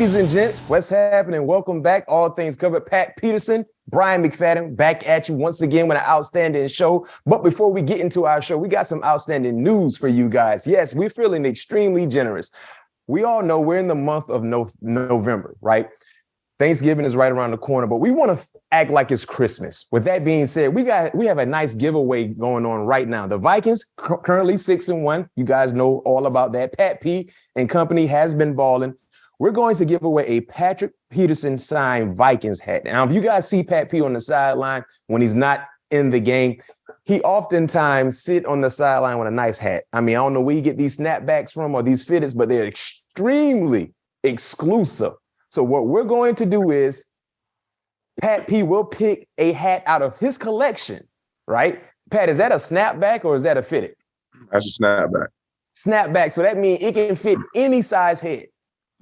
Ladies and gents, what's happening? Welcome back. All Things Covered. Pat Peterson, Brian McFadden, back at you once again with an outstanding show. But before we get into our show, we got some outstanding news for you guys. Yes, we're feeling extremely generous. We all know we're in the month of November, right? Thanksgiving is right around the corner, but we want to act like it's Christmas. With that being said, we have a nice giveaway going on right now. The Vikings currently 6-1. You guys know all about that. Pat P and company has been balling. We're going to give away a Patrick Peterson signed Vikings hat. Now, if you guys see Pat P on the sideline when he's not in the game, he oftentimes sit on the sideline with a nice hat. I mean, I don't know where you get these snapbacks from or these fitteds, but they're extremely exclusive. So what we're going to do is Pat P will pick a hat out of his collection, right? Pat, is that a snapback or is that a fitted? That's a snapback. Snapback. So that means it can fit any size head.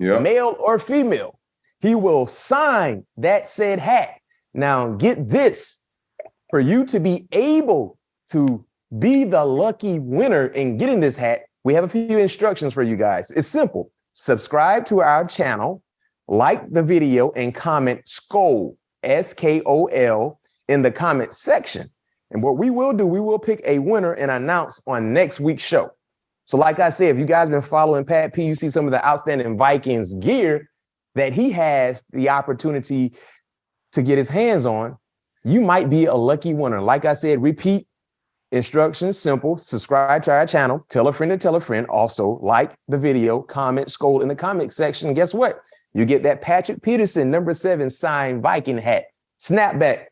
Yep. Male or female. He will sign that said hat. Now, get this. For you to be able to be the lucky winner in getting this hat, we have a few instructions for you guys. It's simple. Subscribe to our channel, like the video, and comment SKOL, S-K-O-L, in the comment section. And what we will do, we will pick a winner and announce on next week's show. So like I said, if you guys been following Pat P, you see some of the outstanding Vikings gear that he has the opportunity to get his hands on. You might be a lucky winner. Like I said, repeat instructions, simple. Subscribe to our channel. Tell a friend to tell a friend. Also, like the video, comment SKOL in the comment section. And guess what? You get that Patrick Peterson number 7 signed Viking hat. Snapback.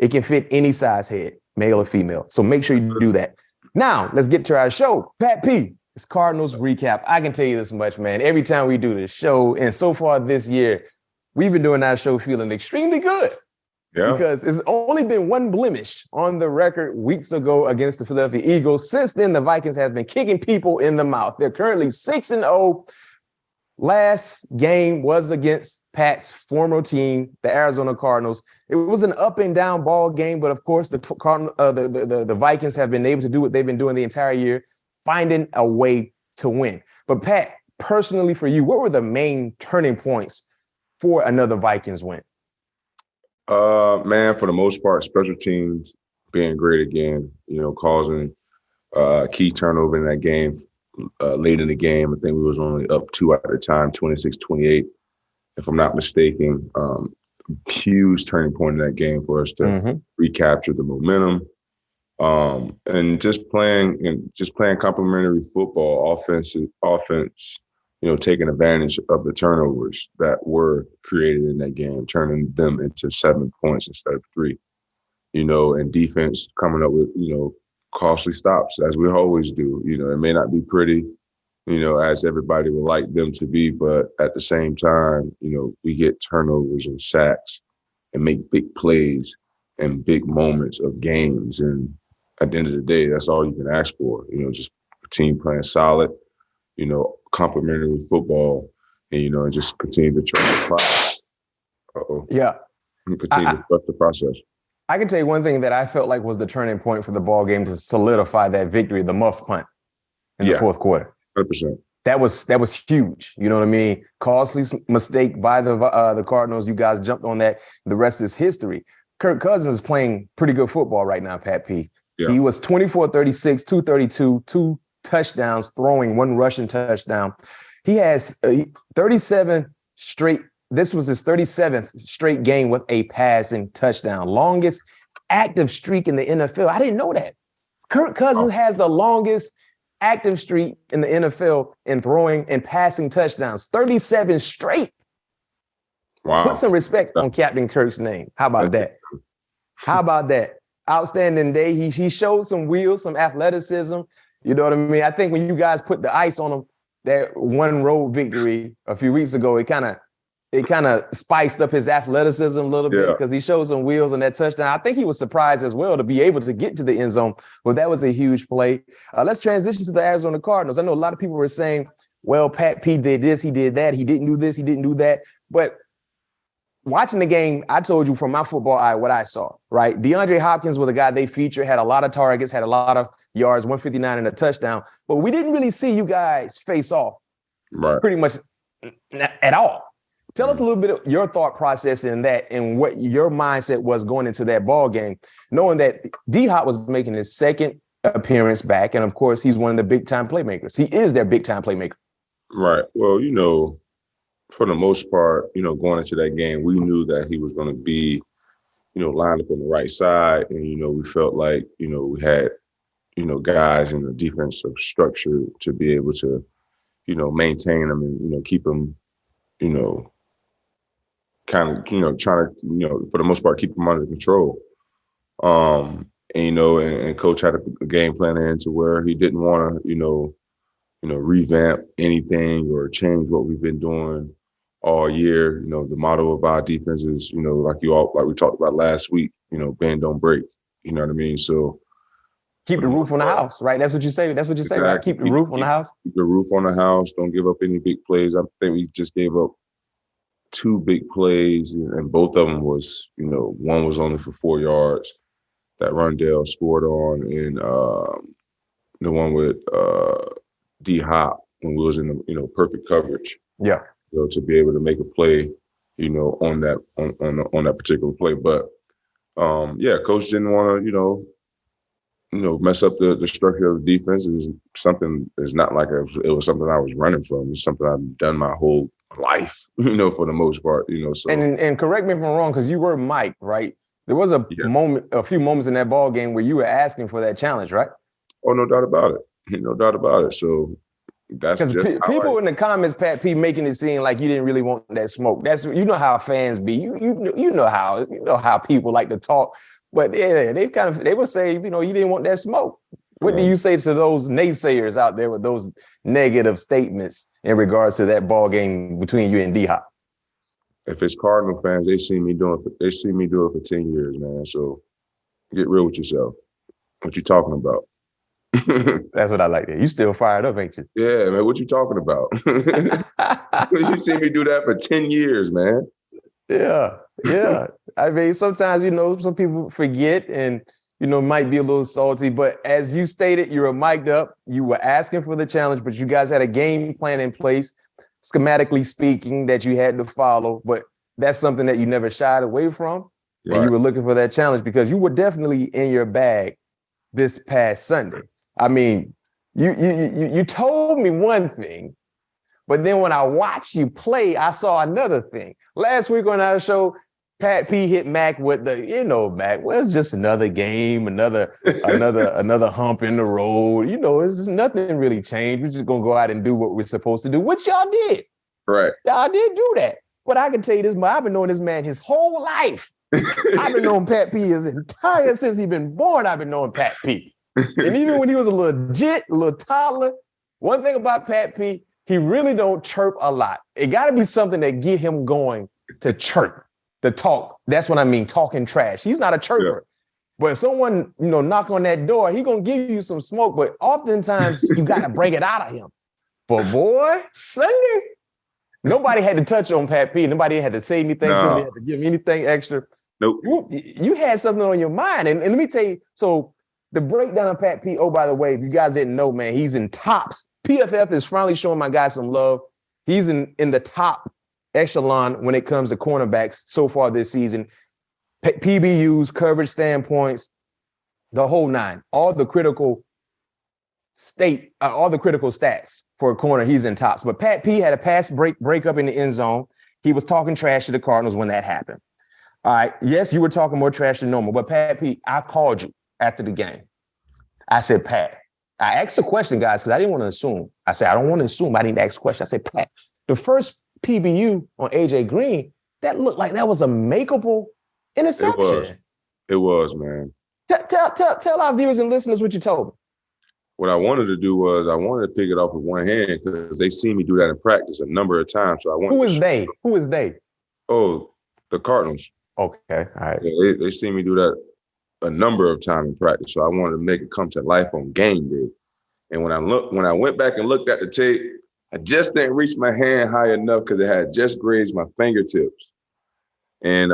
It can fit any size head, male or female. So make sure you do that. Now, let's get to our show. Pat P, it's Cardinals recap. I can tell you this much, man. Every time we do this show, and so far this year, we've been doing our show feeling extremely good. Yeah. Because it's only been one blemish on the record weeks ago against the Philadelphia Eagles. Since then, the Vikings have been kicking people in the mouth. They're currently 6-0. Last game was against Pat's former team, the Arizona Cardinals. It was an up and down ball game, but of course, the Vikings have been able to do what they've been doing the entire year, finding a way to win. But Pat, personally for you, what were the main turning points for another Vikings win? Man, for the most part, special teams being great again, causing key turnover in that game. Late in the game, I think we was only up 2 at the time, 26-28, if I'm not mistaken. Huge turning point in that game for us to recapture the momentum, and just playing complementary football, offense, taking advantage of the turnovers that were created in that game, turning them into 7 points instead of 3. And defense coming up with costly stops, as we always do. It may not be pretty, as everybody would like them to be, but at the same time, we get turnovers and sacks and make big plays and big moments of games. And at the end of the day, that's all you can ask for, just a team playing solid, complementary football, and just continue to trust the process. Yeah. Continue to trust the process. I can tell you one thing that I felt like was the turning point for the ball game to solidify that victory, the muff punt in the fourth quarter. 100%. That was huge. You know what I mean? Costly mistake by the Cardinals. You guys jumped on that. The rest is history. Kirk Cousins is playing pretty good football right now, Pat P. Yeah. He was 24-36, 232, 2 touchdowns, throwing 1 rushing touchdown. He has 37 straight. This was his 37th straight game with a passing touchdown. Longest active streak in the NFL. I didn't know that. Kirk Cousins has the longest active streak in the NFL in throwing and passing touchdowns. 37 straight. Wow. Put some respect on Captain Kirk's name. How about that? How about that? Outstanding day. He showed some wheels, some athleticism. You know what I mean? I think when you guys put the ice on him, that one road victory a few weeks ago, it kind of spiced up his athleticism a little bit because he showed some wheels on that touchdown. I think he was surprised as well to be able to get to the end zone, but that was a huge play. Let's transition to the Arizona Cardinals. I know a lot of people were saying, well, Pat P did this, he did that, he didn't do this, he didn't do that. But watching the game, I told you from my football eye what I saw, right? DeAndre Hopkins was the guy they featured, had a lot of targets, had a lot of yards, 159 and a touchdown. But we didn't really see you guys face off pretty much at all. Tell us a little bit of your thought process in that and what your mindset was going into that ball game, knowing that D-Hop was making his second appearance back. And of course, he's one of the big time playmakers. He is their big time playmaker. Right. Well, for the most part, going into that game, we knew that he was going to be, lined up on the right side. And, we felt like, we had, guys in the defensive structure to be able to, maintain them and, keep them, kind of, trying to, for the most part, keep them under control. And coach had a game plan into where he didn't want to, revamp anything or change what we've been doing all year. The motto of our defense is, like we talked about last week, bend don't break. You know what I mean? So keep the roof on the house, right? That's what you say. That's what you say, right? Keep the roof on the house. Keep the roof on the house. Don't give up any big plays. I think we just gave up 2 big plays, and both of them was, one was only for 4 yards that Rondell scored on, and the one with D-Hop when we was in the perfect coverage. Yeah. To be able to make a play, on that particular play. But coach didn't want to, mess up the structure of the defense. It's not like it was something I was running from. It's something I've done my whole life, for the most part, so. And correct me if I'm wrong, because you were Mike, right? There was a few moments in that ball game where you were asking for that challenge, right? Oh, no doubt about it. No doubt about it. So that's because people in the comments, Pat P, making it seem like you didn't really want that smoke. That's how fans be. You know how people like to talk. But yeah, they would say, you didn't want that smoke. What do you say to those naysayers out there with those negative statements in regards to that ball game between you and D-Hop? If it's Cardinal fans, they see me do it for 10 years, man. So get real with yourself. What you talking about? That's what I like. You still fired up, ain't you? Yeah, man. What you talking about? You see me do that for 10 years, man. Yeah. I mean, sometimes, some people forget and, might be a little salty. But as you stated, you were mic'd up. You were asking for the challenge, but you guys had a game plan in place, schematically speaking, that you had to follow. But that's something that you never shied away from. Right. And you were looking for that challenge because you were definitely in your bag this past Sunday. I mean, you told me one thing, but then when I watched you play, I saw another thing. Last week on our show, Pat P hit Mac with Mac, well, it's just another game, another hump in the road. It's just nothing really changed. We're just gonna go out and do what we're supposed to do, which y'all did. Right. Y'all did do that. But I can tell you this, I've been knowing this man his whole life. I've been knowing Pat P since he's been born. I've been knowing Pat P. And even when he was a little toddler, one thing about Pat P, he really don't chirp a lot. It got to be something that get him going to chirp, to talk. That's what I mean, talking trash. He's not a chirper. Yeah. But if someone, knock on that door, he going to give you some smoke. But oftentimes, you got to bring it out of him. But boy, Sunday, nobody had to touch on Pat P. Nobody had to say anything to me, had to give me anything extra. Nope. You had something on your mind. And let me tell you, so the breakdown of Pat P, oh, by the way, if you guys didn't know, man, he's in tops. PFF is finally showing my guy some love. He's in the top echelon when it comes to cornerbacks so far this season. PBUs, coverage standpoints, the whole nine. All the critical stats for a corner, he's in tops. But Pat P had a pass breakup in the end zone. He was talking trash to the Cardinals when that happened. All right. Yes, you were talking more trash than normal. But Pat P, I called you after the game. I said, Pat, I asked the question, guys, because I didn't want to assume. I said, I don't want to assume. I didn't ask the question. I said, Pat, the first PBU on AJ Green, that looked like that was a makeable interception. It was, man. Tell our viewers and listeners what you told me. What I wanted to do was I wanted to pick it off with one hand because they see me do that in practice a number of times. So I wanted. Who is they? Oh, the Cardinals. Okay, all right. Yeah, they see me do that a number of times in practice. So I wanted to make it come to life on game day. And when I went back and looked at the tape, I just didn't reach my hand high enough because it had just grazed my fingertips. And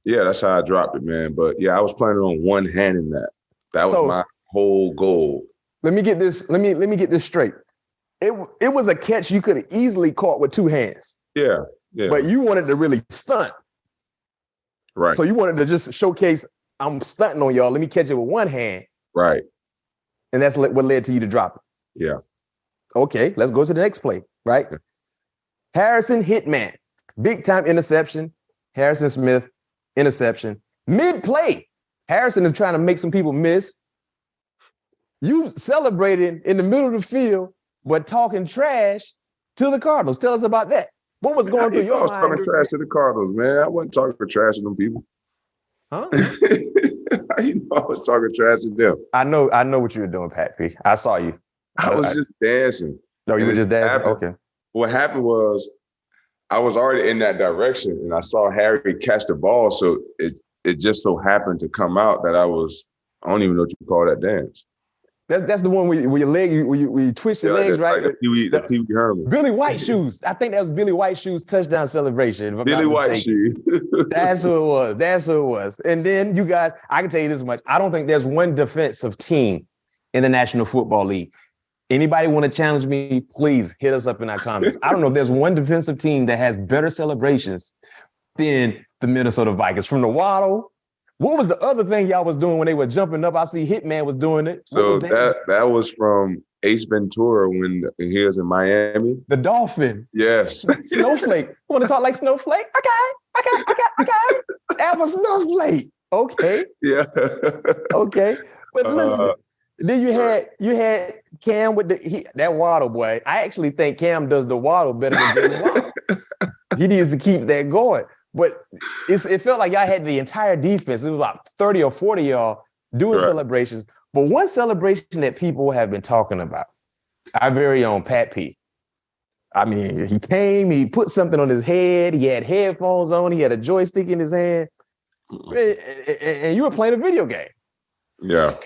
that's how I dropped it, man. But yeah, I was planning on one hand in that. That was my whole goal. Let me get this. Let me get this straight. It was a catch you could have easily caught with two hands. Yeah. But you wanted to really stunt. Right. So you wanted to just showcase, I'm stunting on y'all. Let me catch it with one hand. Right. And that's what led to you to drop it. Yeah. Okay, let's go to the next play, right? Yeah. Harrison Hitman, big time interception. Harrison Smith, interception. Mid-play, Harrison is trying to make some people miss. You celebrated in the middle of the field, but talking trash to the Cardinals. Tell us about that. What was going through your mind? I was talking trash to the Cardinals, man. I wasn't talking trash to them people. Huh? I was talking trash to them. I know what you were doing, Pat P. I saw you. I was just dancing. No, you were just dancing? Okay. What happened was I was already in that direction, and I saw Harry catch the ball, so it just so happened to come out that I don't even know what you call that dance. That's the one where your leg, you twist your legs, right? Like the Pee Wee Herman. Billy White shoes. I think that was Billy White shoes touchdown celebration. Billy White shoes. That's who it was. And then you guys, I can tell you this much. I don't think there's one defensive team in the National Football League. Anybody want to challenge me, please hit us up in our comments. I don't know if there's one defensive team that has better celebrations than the Minnesota Vikings. From the waddle. What was the other thing y'all was doing when they were jumping up? I see Hitman was doing it. So that was from Ace Ventura when he was in Miami. The Dolphin. Yes. Snowflake. You want to talk like Snowflake? Okay. That was Snowflake. Okay. Yeah. Okay. But listen, then you had Cam with that waddle, boy. I actually think Cam does the waddle better than Jalen Waddle. He needs to keep that going. But it felt like y'all had the entire defense. It was about 30 or 40 y'all doing celebrations. But one celebration that people have been talking about, our very own Pat P. I mean, he came, he put something on his head, he had headphones on, he had a joystick in his hand, and you were playing a video game. Yeah.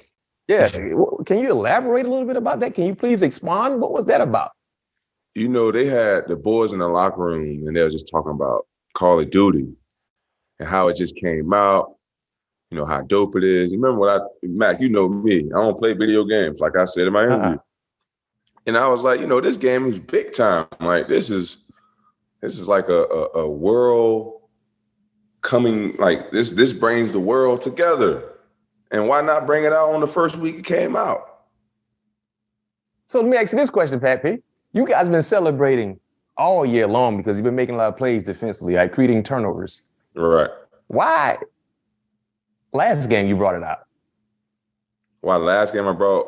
Yeah. Can you elaborate a little bit about that? Can you please expand? What was that about? You know, they had the boys in the locker room, and they were just talking about Call of Duty and how it just came out, you know, how dope it is. Remember Mac, you know me, I don't play video games, like I said in my interview. And I was like, you know, this game is big time. Like, this is like a world coming, like this brings the world together. And why not bring it out on the first week it came out? So let me ask you this question, Pat P. You guys been celebrating all year long because you've been making a lot of plays defensively, like creating turnovers. Right. Why last game you brought it out? Why last game I brought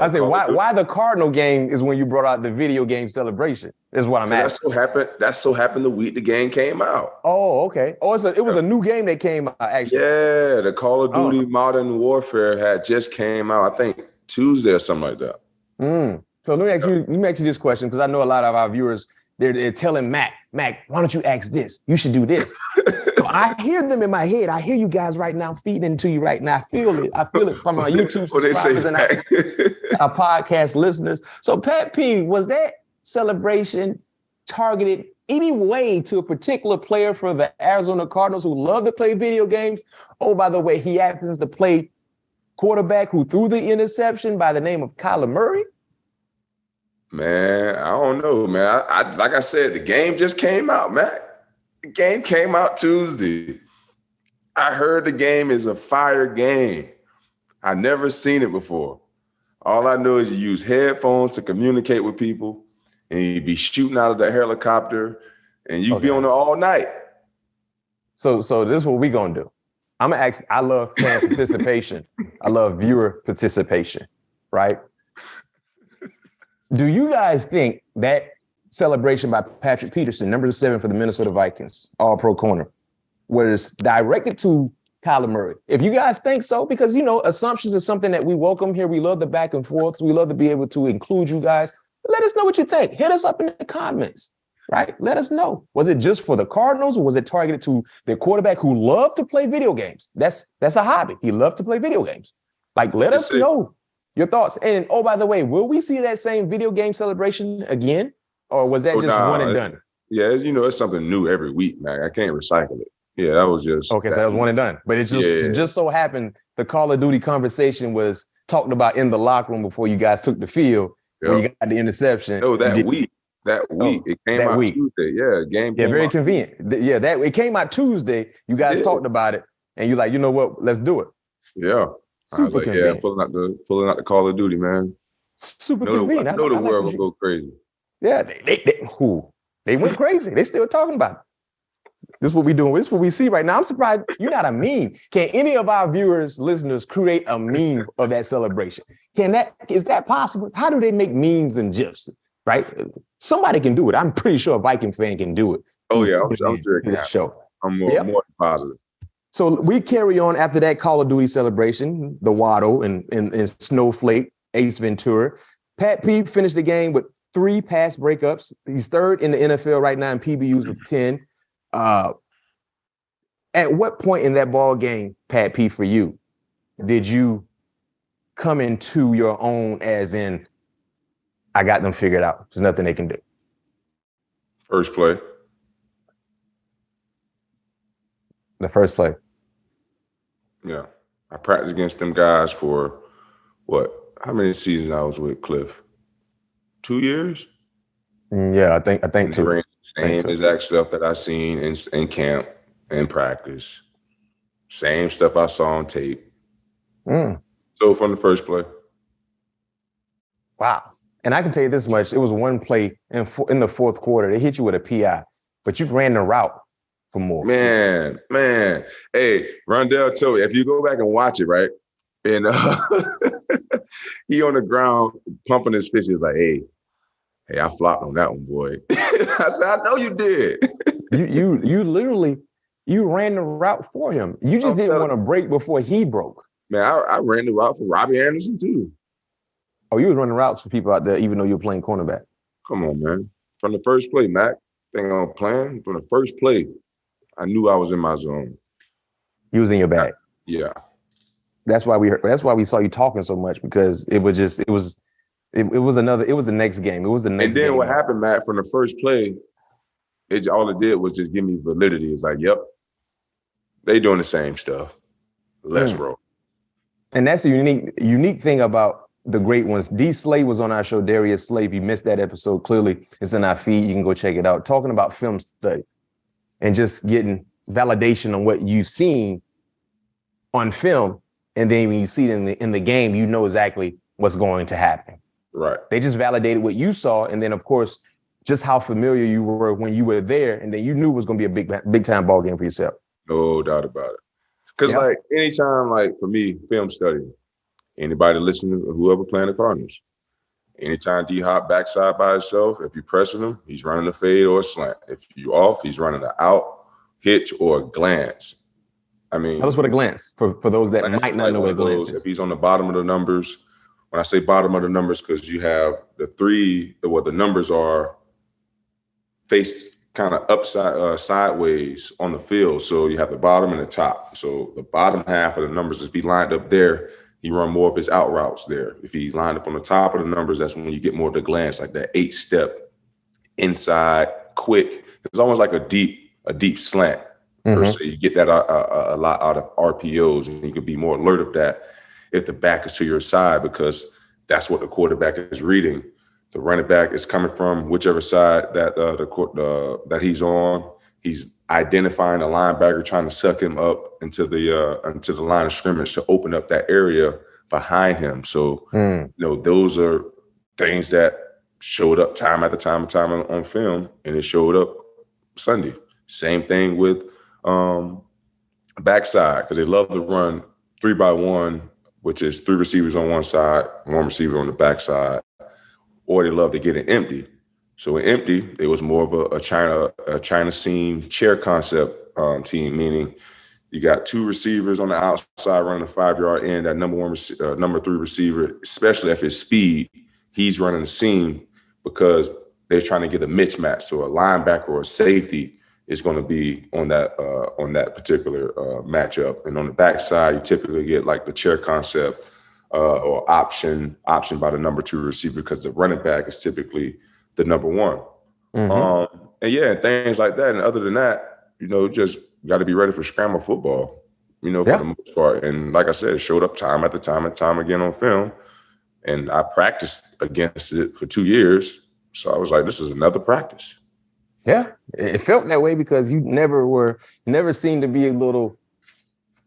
I say why the Cardinal game is when you brought out the video game celebration, is what I'm asking. That so happened the week the game came out. Oh, okay. Oh, it was a new game that came out, actually. Yeah, the Call of Duty Modern Warfare had just came out, I think Tuesday or something like that. So let me ask you this question, because I know a lot of our viewers, they're telling Mac, why don't you ask this? You should do this. So I hear them in my head. I hear you guys right now feeding into you right now. I feel it from our YouTube subscribers and our podcast listeners. So Pat P, was that celebration targeted any way to a particular player for the Arizona Cardinals who love to play video games? Oh, by the way, he happens to play quarterback who threw the interception by the name of Kyler Murray? Man, I don't know, man. I like I said, the game just came out, Mac. The game came out Tuesday. I heard the game is a fire game. I never seen it before. All I know is you use headphones to communicate with people, and you be shooting out of the helicopter, and you be on there all night. So this is what we gonna do. I'm gonna ask. I love fan participation. I love viewer participation. Right? Do you guys think that celebration by Patrick Peterson, number 7 for the Minnesota Vikings, all-pro corner, was directed to Kyler Murray? If you guys think so, because, you know, assumptions is something that we welcome here. We love the back and forth. We love to be able to include you guys. Let us know what you think. Hit us up in the comments, right? Let us know. Was it just for the Cardinals, or was it targeted to their quarterback who loved to play video games? That's a hobby. He loved to play video games. Like, let us know your thoughts. And, oh, by the way, will we see that same video game celebration again? Or was that just one and done? Yeah, you know, it's something new every week, man. I can't recycle it. Yeah, that was just... Okay, so that was one and done. But it just so happened the Call of Duty conversation was talked about in the locker room before you guys took the field. when you got the interception. No, that week. It came out Tuesday. Yeah, game. Yeah, very convenient. Yeah, it came out Tuesday. You guys talked about it, and you're like, you know what? Let's do it. Yeah, I was like, convenient. Pulling out the Call of Duty, man. Super convenient. I know the world will go crazy. Yeah, they went crazy. They still talking about it. This is what we doing. This is what we see right now. I'm surprised you're not a meme. Can any of our viewers, listeners, create a meme of that celebration? Is that possible? How do they make memes and GIFs? Right? Somebody can do it. I'm pretty sure a Viking fan can do it. Oh yeah, I'm sure it can. Show. I'm more than positive. So we carry on after that Call of Duty celebration, the Waddle and Snowflake, Ace Ventura. Pat P finished the game with 3 pass breakups. He's third in the NFL right now in PBUs with 10. At what point in that ball game, Pat P, for you, did you come into your own as in, I got them figured out. There's nothing they can do? First play. The first play. Yeah. I practiced against them guys for how many seasons I was with Cliff? 2 years? Yeah, I think 2. Same exact stuff that I seen in camp and practice. Same stuff I saw on tape. So from the first play. Wow. And I can tell you this much. It was one play in the fourth quarter. They hit you with a PI, but you ran the route for more. Man. Hey, Rondell told me, if you go back and watch it, right? And he on the ground pumping his fist. He was like, hey, I flopped on that one, boy. I said, I know you did. you literally ran the route for him. You just didn't want to break before he broke. Man, I ran the route for Robbie Anderson too. Oh, you was running routes for people out there, even though you were playing cornerback. Come on, man. From the first play, Mac. Thing on playing. From the first play, I knew I was in my zone. You was in your bag. Yeah. That's why we saw you talking so much, because it was the next game. It was the next game. And then what happened, Matt, from the first play, all it did was just give me validity. It's like, yep, they doing the same stuff. Let's roll. And that's the unique thing about the great ones. D. Slay was on our show, Darius Slay. If you missed that episode, clearly it's in our feed. You can go check it out. Talking about film study and just getting validation on what you've seen on film. And then when you see it in the game, you know exactly what's going to happen. Right. They just validated what you saw. And then, of course, just how familiar you were when you were there. And then you knew it was going to be a big time ball game for yourself. No doubt about it. Because anytime, for me, film study, anybody listening, whoever playing the Cardinals, anytime D-Hop backside by himself, if you're pressing him, he's running a fade or a slant. If you off, he's running an out, hitch, or a glance. I mean, tell us what a glance for those that might not know what a glance is. If he's on the bottom of the numbers, when I say bottom of the numbers, because you have the numbers are faced kind of upside, sideways on the field. So you have the bottom and the top. So the bottom half of the numbers, if he lined up there, he run more of his out routes there. If he lined up on the top of the numbers, that's when you get more of the glance, like that 8-step inside, quick. It's almost like a deep slant. Per se. You get that a lot out of RPOs, and you can be more alert of that if the back is to your side, because that's what the quarterback is reading. The running back is coming from whichever side that that he's on. He's identifying the linebacker, trying to suck him up into the line of scrimmage to open up that area behind him. So those are things that showed up time after time on film, and it showed up Sunday. Same thing with backside, because they love to run 3-by-1, which is 3 receivers on one side, 1 receiver on the backside, or they love to get it empty. So in empty, it was more of a China seam chair concept team, meaning you got 2 receivers on the outside running a 5-yard end. That number 3 receiver, especially at his speed, he's running the seam because they're trying to get a mismatch. So a linebacker or a safety is going to be on that particular matchup. And on the backside, you typically get like the chair concept or option by the number 2 receiver, because the running back is typically the number 1. And things like that. And other than that, just got to be ready for scramble football, for the most part. And like I said, it showed up time after time and time again on film. And I practiced against it for 2 years. So I was like, this is another practice. Yeah, it felt that way because you never seemed to be a little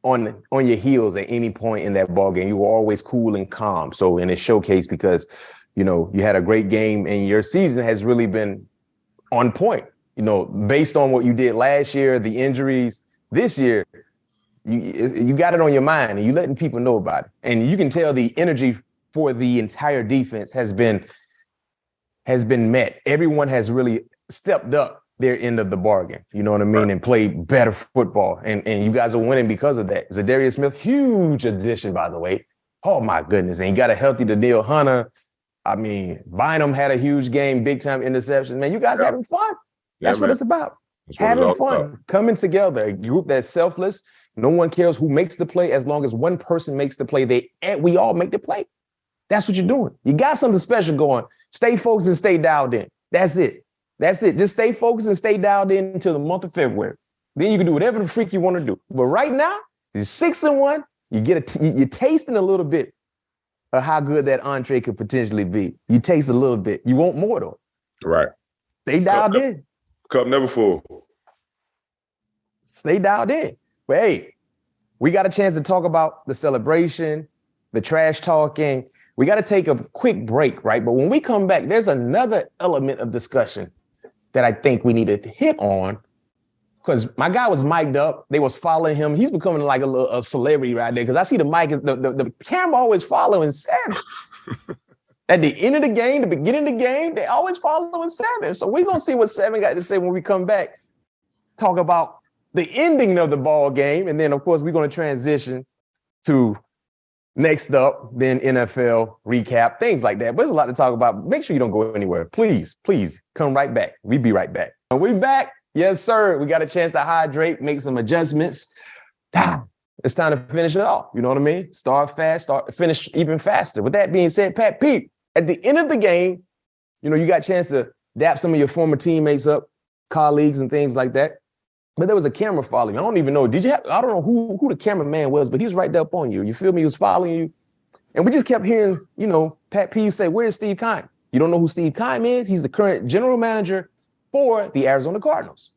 on your heels at any point in that ball game. You were always cool and calm. So in a showcase, because, you know, you had a great game and your season has really been on point, you know, based on what you did last year, the injuries this year, you got it on your mind and you letting people know about it. And you can tell the energy for the entire defense has been met. Everyone has really stepped up their end of the bargain, you know what I mean, and played better football. And you guys are winning because of that. Zadarius Smith, huge addition, by the way. Oh, my goodness. And you got a healthy Danielle Hunter. I mean, Bynum had a huge game, big-time interception. Man, you guys having fun. That's what it's about. Having fun, coming together, a group that's selfless. No one cares who makes the play as long as one person makes the play. We all make the play. That's what you're doing. You got something special going. Stay focused and stay dialed in. That's it. Just stay focused and stay dialed in until the month of February. Then you can do whatever the freak you want to do. But right now, you're 6-1. You're tasting a little bit of how good that entree could potentially be. You taste a little bit. You want more though. Right. Stay dialed in. Cup never full. Stay dialed in. But hey, we got a chance to talk about the celebration, the trash talking. We got to take a quick break, right? But when we come back, there's another element of discussion that I think we need to hit on, because my guy was mic'd up. They was following him. He's becoming like a celebrity right there, because I see the mic, the camera always following Savage. At the end of the game, the beginning of the game, they always following Savage. So we're going to see what Savage got to say when we come back, talk about the ending of the ball game. And then, of course, we're going to transition to next up, then NFL recap, things like that. But there's a lot to talk about. Make sure you don't go anywhere. Please come right back. We'll be right back. And we back. Yes, sir. We got a chance to hydrate, make some adjustments. It's time to finish it off. You know what I mean? Start fast, finish even faster. With that being said, Pat Pete, at the end of the game, you know, you got a chance to dap some of your former teammates up, colleagues and things like that. But there was a camera following you. I don't even know. I don't know who the cameraman was, but he was right there up on you. You feel me? He was following you. And we just kept hearing, you know, Pat P say, where's Steve Keim? You don't know who Steve Keim is? He's the current general manager for the Arizona Cardinals.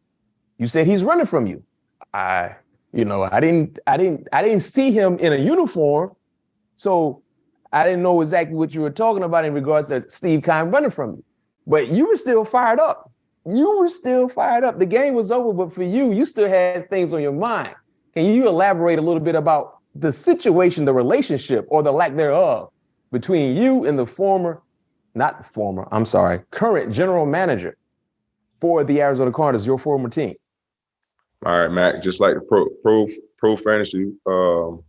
You said he's running from you. I didn't see him in a uniform. So I didn't know exactly what you were talking about in regards to Steve Keim running from you. But you were still fired up. The game was over, but for you still had things on your mind. Can you elaborate a little bit about the situation, the relationship, or the lack thereof between you and current general manager for the Arizona Cardinals, your former team? All right, Mac, just like pro fantasy football.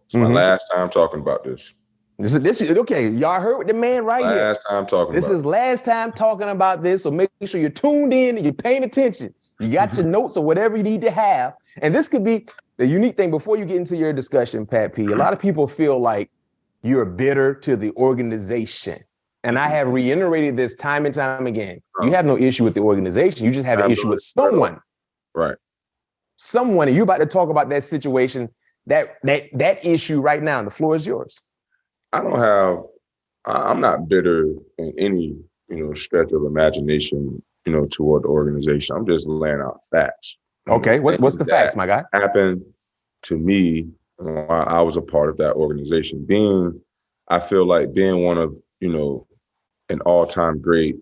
It's my last time talking about this. This is okay. Y'all heard the man right here. Last time talking this about is last time talking about this. So make sure you're tuned in and you're paying attention. You got your notes or whatever you need to have. And this could be the unique thing before you get into your discussion, Pat P. A lot of people feel like you're bitter to the organization. And I have reiterated this time and time again. You have no issue with the organization. You just have an issue with someone. Right. Someone, and you're about to talk about that situation, that issue right now. The floor is yours. I'm not bitter in any, stretch of imagination, toward the organization. I'm just laying out facts. Okay. What's the facts, my guy? Happened to me while I was a part of that organization. I feel like being one of, an all-time great,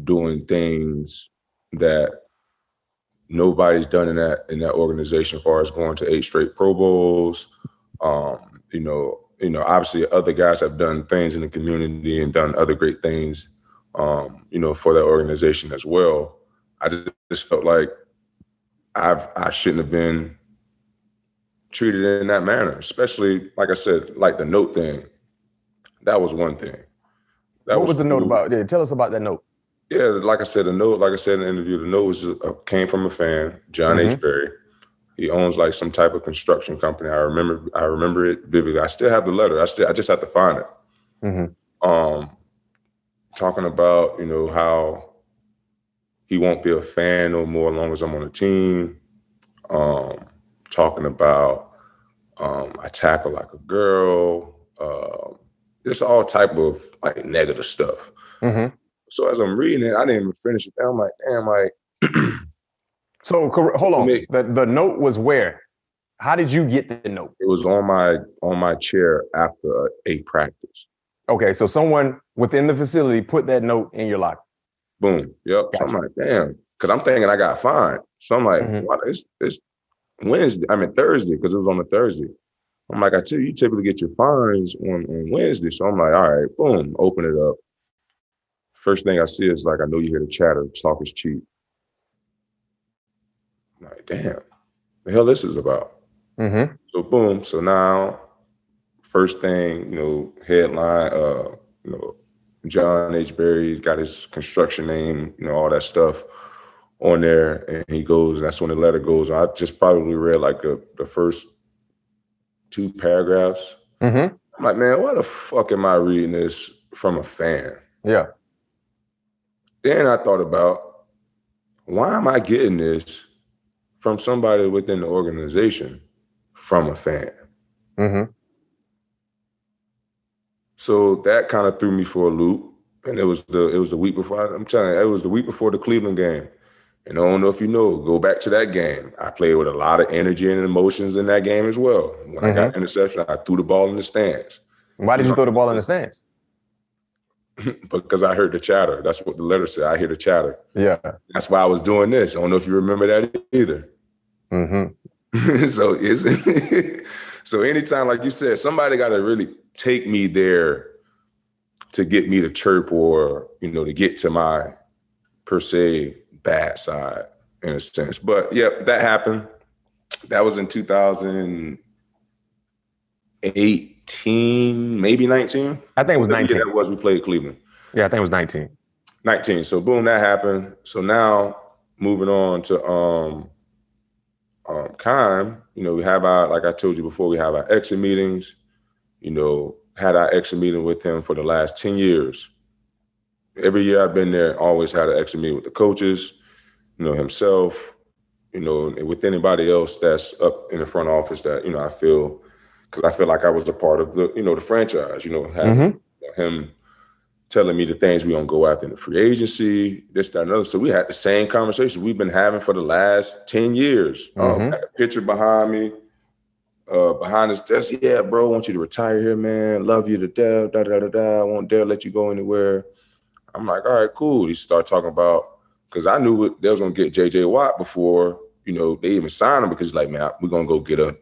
doing things that nobody's done in that organization as far as going to 8 straight Pro Bowls. Obviously other guys have done things in the community and done other great things, for that organization as well. I just felt like I shouldn't have been treated in that manner, especially, like I said, like the note thing. That was one thing. What was the note about? Yeah, tell us about that note. Yeah, like I said in the interview, the note came from a fan, John H. Berry. He owns like some type of construction company. I remember it vividly. I still have the letter. I just have to find it. Talking about, how he won't be a fan no more as long as I'm on the team. Talking about I tackle like a girl. Just all type of like negative stuff. Mm-hmm. So as I'm reading it, I didn't even finish it. I'm like, damn, like. So hold on. The note was where? How did you get the note? It was on my chair after a practice. Okay, so someone within the facility put that note in your locker. Boom. Yep. Gotcha. So I'm like, damn, because I'm thinking I got fined. So I'm like, wow, it's Wednesday. I mean Thursday, because it was on a Thursday. I'm like, I tell you, you typically get your fines on Wednesday. So I'm like, all right, boom, open it up. First thing I see is like, I know you hear the chatter, talk is cheap. I'm like, damn, the hell this is about. Mm-hmm. So boom. So now, first thing, headline, John H. Berry's got his construction name, all that stuff on there. And he goes, that's when the letter goes. I just probably read like the first 2 paragraphs. Mm-hmm. I'm like, man, why the fuck am I reading this from a fan? Yeah. Then I thought about, why am I getting this from somebody within the organization from a fan? Mm-hmm. So that kind of threw me for a loop. And it was the week before, I'm telling you, it was the week before the Cleveland game. And I don't know if you know, go back to that game. I played with a lot of energy and emotions in that game as well. When I got the interception, I threw the ball in the stands. Why did you throw the ball in the stands? Because I heard the chatter. That's what the letter said. I hear the chatter. Yeah. That's why I was doing this. I don't know if you remember that either. Mm-hmm. So anytime, like you said, somebody got to really take me there to get me to chirp or, to get to my, per se, bad side in a sense. But yeah, that happened. That was in 2018, maybe 19. I think it was 19. That was we played Cleveland. Yeah, I think it was 19. 19. So boom, that happened. So now moving on to Keim, we have our, like I told you before, we have our exit meetings. Had our exit meeting with him for the last 10 years. Every year I've been there, always had an extra meeting with the coaches, himself, and with anybody else that's up in the front office that, I feel like I was a part of the, the franchise, having him telling me the things we're going to go after in the free agency, this, that, and other. So we had the same conversation we've been having for the last 10 years. Got a picture behind me, behind his desk. Yeah, bro, I want you to retire here, man. Love you to death, I won't dare let you go anywhere. I'm like, all right, cool. He started talking about, because I knew they was going to get J.J. Watt before, they even signed him, because like, man, we're going to go get a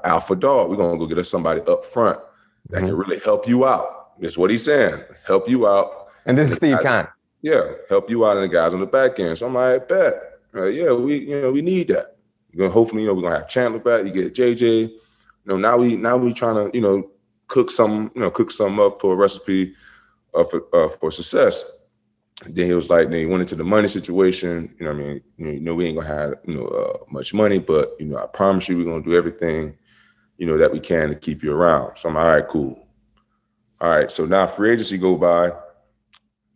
alpha dog. We're going to go get us somebody up front that can really help you out. That's what he's saying. Help you out. And this is Steve Keim. Yeah, help you out and the guys on the back end. So I'm like, bet. Yeah, we need that. Hopefully, we're going to have Chandler back. You get JJ. Now we trying to, cook some up for a recipe for success. And then he was like, then he went into the money situation. We ain't gonna have much money, but I promise you, we're gonna do everything that we can to keep you around. So I'm like, all right, cool. All right, so now free agency go by,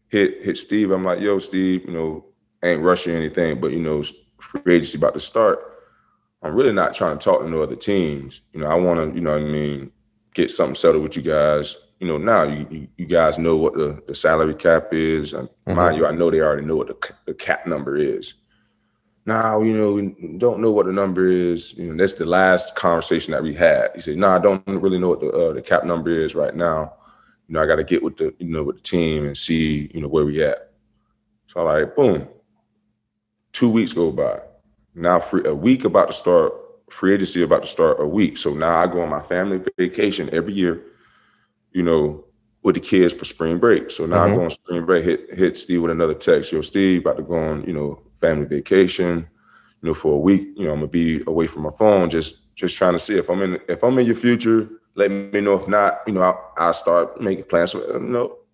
hit Steve. I'm like, yo, Steve, ain't rushing anything, but free agency about to start. I'm really not trying to talk to no other teams. I want to, get something settled with you guys. Now you guys know what the salary cap is. Mind you, I know they already know what the cap number is. Now, we don't know what the number is. That's the last conversation that we had. He said, no, I don't really know what the cap number is right now. I got to get with the, with the team and see, where we at. So I'm like, boom. 2 weeks go by. Now a week about to start, free agency about to start a week. So now I go on my family vacation every year, with the kids for spring break. So now I go on spring break, hit Steve with another text. Yo, Steve, about to go on, family vacation, for a week. I'm gonna be away from my phone, just trying to see if I'm in your future. Let me know. If not, I'll start making plans,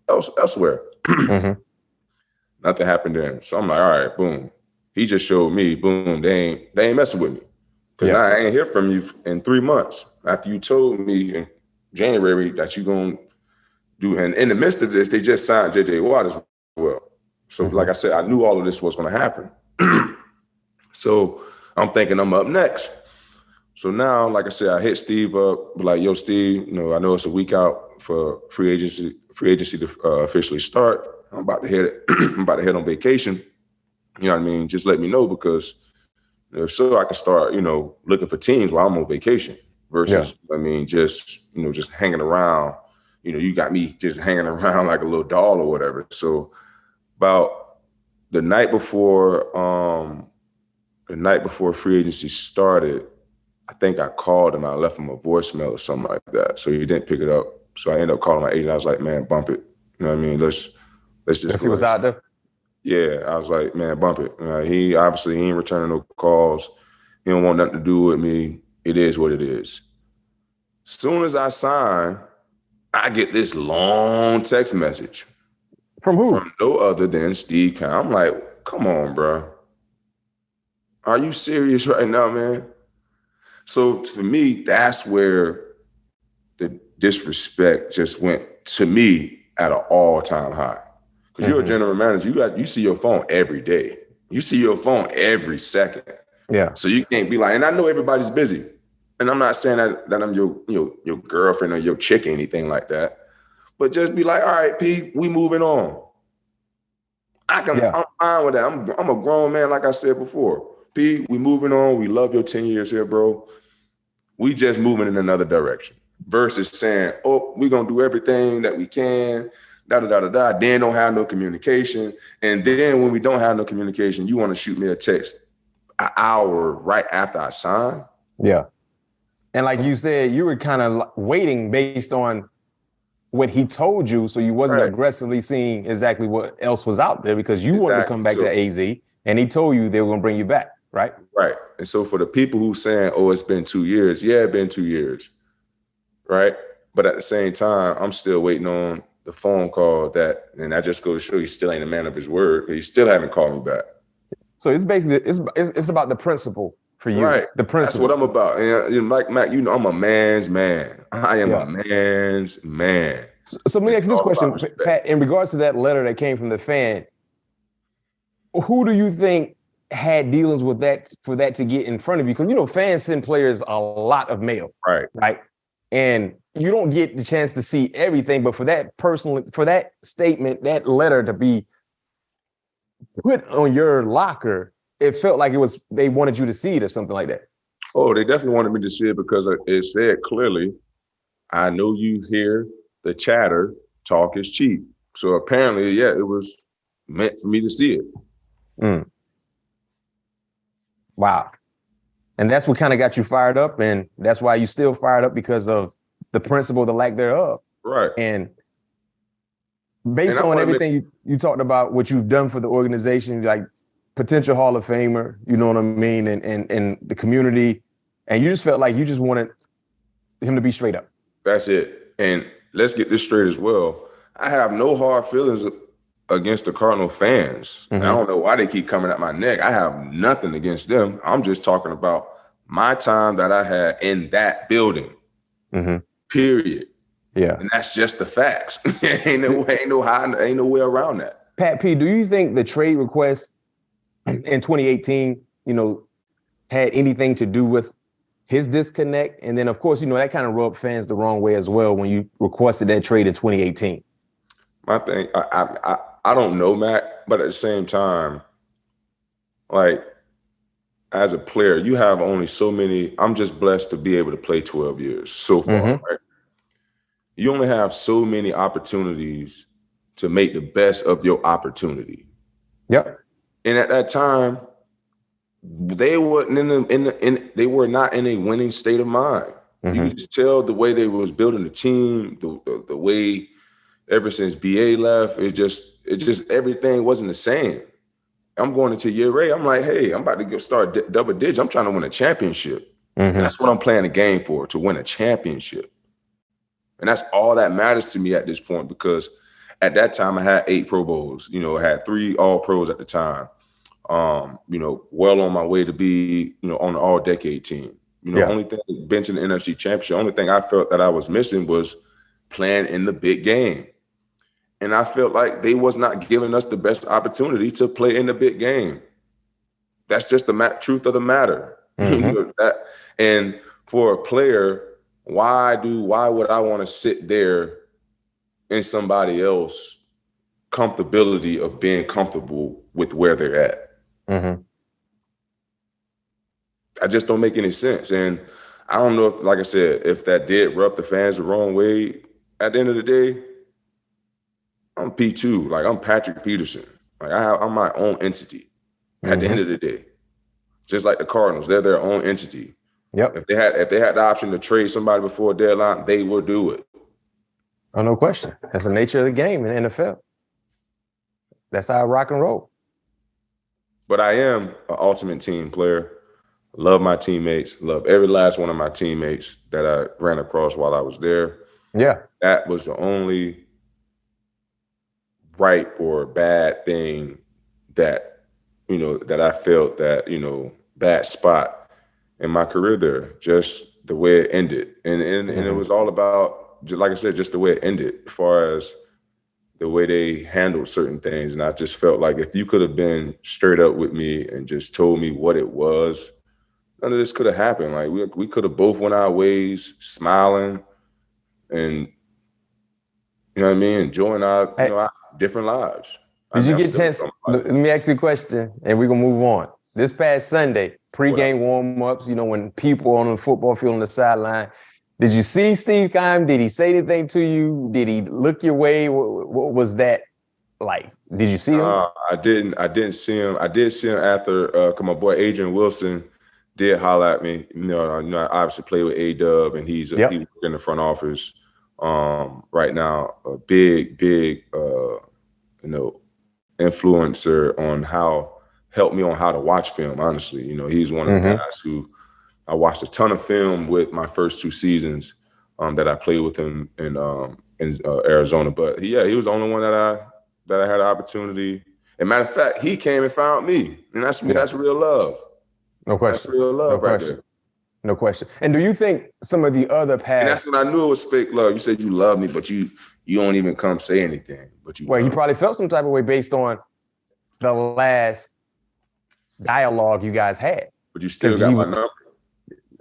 elsewhere. Nothing happened then. So I'm like, all right, boom. He just showed me, boom, they ain't messing with me. Because now I ain't hear from you in 3 months after you told me in January that you're going to do. And in the midst of this, they just signed J.J. Watt as well. So like I said, I knew all of this was going to happen. So I'm thinking I'm up next. So now, like I said, I hit Steve up, like, yo, Steve, I know it's a week out for free agency to officially start. I'm about to head on vacation. You know what I mean? Just let me know, because if so, I can start, looking for teams while I'm on vacation versus, just hanging around. You got me just hanging around like a little doll or whatever. So about the night before free agency started, I think I called him. I left him a voicemail or something like that. So he didn't pick it up. So I ended up calling my agent. I was like, man, bump it. You know what I mean? Let's just see what's out there. Yeah, I was like, man, bump it. He ain't returning no calls. He don't want nothing to do with me. It is what it is. Soon as I sign, I get this long text message. From who? From no other than Steve Keim. I'm like, come on, bro. Are you serious right now, man? So for me, that's where the disrespect just went, to me, at an all-time high. Because you're a general manager, you see your phone every day. You see your phone every second. Yeah. So you can't be like, and I know everybody's busy. And I'm not saying that I'm your girlfriend or your chick or anything like that. But just be like, all right, P, we moving on. I'm fine with that. I'm a grown man, like I said before. P, we moving on. We love your 10 years here, bro. We just moving in another direction. Versus saying, oh, we're going to do everything that we can, da-da-da-da-da, then don't have no communication. And then when we don't have no communication, you want to shoot me a text an hour right after I sign? Yeah. And like you said, you were kind of waiting based on what he told you, so you wasn't aggressively seeing exactly what else was out there, because you wanted to come back to AZ, and he told you they were going to bring you back, right? Right. And so for the people who saying, oh, it's been 2 years, yeah, it's been 2 years, right? But at the same time, I'm still waiting on the phone call and that just goes to show he still ain't a man of his word. He still haven't called me back. So it's basically, it's about the principle for you. Right. The principle. That's what I'm about. And like Mac, I'm a man's man. I am a man's man. So let me ask you this question, Pat, in regards to that letter that came from the fan, who do you think had dealings with that for that to get in front of you? Because, fans send players a lot of mail. Right. And you don't get the chance to see everything, but for that statement, that letter to be put on your locker, it felt like they wanted you to see it or something like that. Oh, they definitely wanted me to see it because it said clearly, I know you hear the chatter, talk is cheap. So apparently, it was meant for me to see it. Wow. And that's what kind of got you fired up, and that's why you still fired up, because of the principle, the lack thereof. Right. And based on everything you talked about, what you've done for the organization, like potential Hall of Famer, you know what I mean, and the community, and you just felt like you just wanted him to be straight up. That's it. And let's get this straight as well. I have no hard feelings against the Cardinal fans. I don't know why they keep coming at my neck. I have nothing against them. I'm just talking about my time that I had in that building. Period. Yeah. And that's just the facts. ain't no way around that. Pat P, do you think the trade request in 2018, had anything to do with his disconnect? And then, of course, that kind of rubbed fans the wrong way as well when you requested that trade in 2018. My thing, I don't know, Mac, but at the same time, like, as a player, you have only so many. I'm just blessed to be able to play 12 years so far, right? You only have so many opportunities to make the best of your opportunity. Yep. And at that time, they weren't they were not in a winning state of mind. You could just tell the way they was building the team, the way ever since BA left, it just everything wasn't the same. I'm going into year 8. I'm like, hey, I'm about to start double digits. I'm trying to win a championship. That's what I'm playing the game for, to win a championship. And that's all that matters to me at this point, because at that time I had 8 Pro Bowls. I had 3 All-Pros at the time. Well on my way to be, on the All-Decade team. Only thing, been to the NFC Championship, only thing I felt that I was missing was playing in the big game. And I felt like they was not giving us the best opportunity to play in the big game. That's just the truth of the matter. Mm-hmm. And for a player, why would I want to sit there in somebody else comfortability of being comfortable with where they're at? Mm-hmm. I just don't make any sense. And I don't know if, like I said, if that did rub the fans the wrong way. At the end of the day, I'm P2. Like, I'm Patrick Peterson. Like, I'm my own entity at the end of the day. Just like the Cardinals, they're their own entity. Yep. If they had the option to trade somebody before a deadline, they would do it. Oh, no question. That's the nature of the game in the NFL. That's how I rock and roll. But I am an ultimate team player. Love my teammates. Love every last one of my teammates that I ran across while I was there. Yeah. That was the only right or bad thing that, that I felt that, bad spot in my career there, just the way it ended. And it was all about, just like I said, just the way it ended as far as the way they handled certain things. And I just felt like if you could have been straight up with me and just told me what it was, none of this could have happened. Like we could have both went our ways, smiling and, you know what I mean, enjoying our different lives. Did you get a chance? Let me ask you a question and we're going to move on. This past Sunday, pregame warm-ups, when people on the football field on the sideline, did you see Steve Keim? Did he say anything to you? Did he look your way? What was that like? Did you see him? I didn't see him. I did see him after, because my boy Adrian Wilson did holler at me. I obviously play with A-Dub, and he's in the front office right now. A big, influencer on helped me on how to watch film. Honestly, he's one of the guys who I watched a ton of film with my first 2 seasons that I played with him in Arizona. But he was the only one that I had an opportunity. And matter of fact, he came and found me, and that's real love. No question. That's real love there. No question. And do you think some of the other past? And that's when I knew it was fake love. You said you love me, but you don't even come say anything. But he probably felt some type of way based on the last dialogue you guys had. But you still got my number.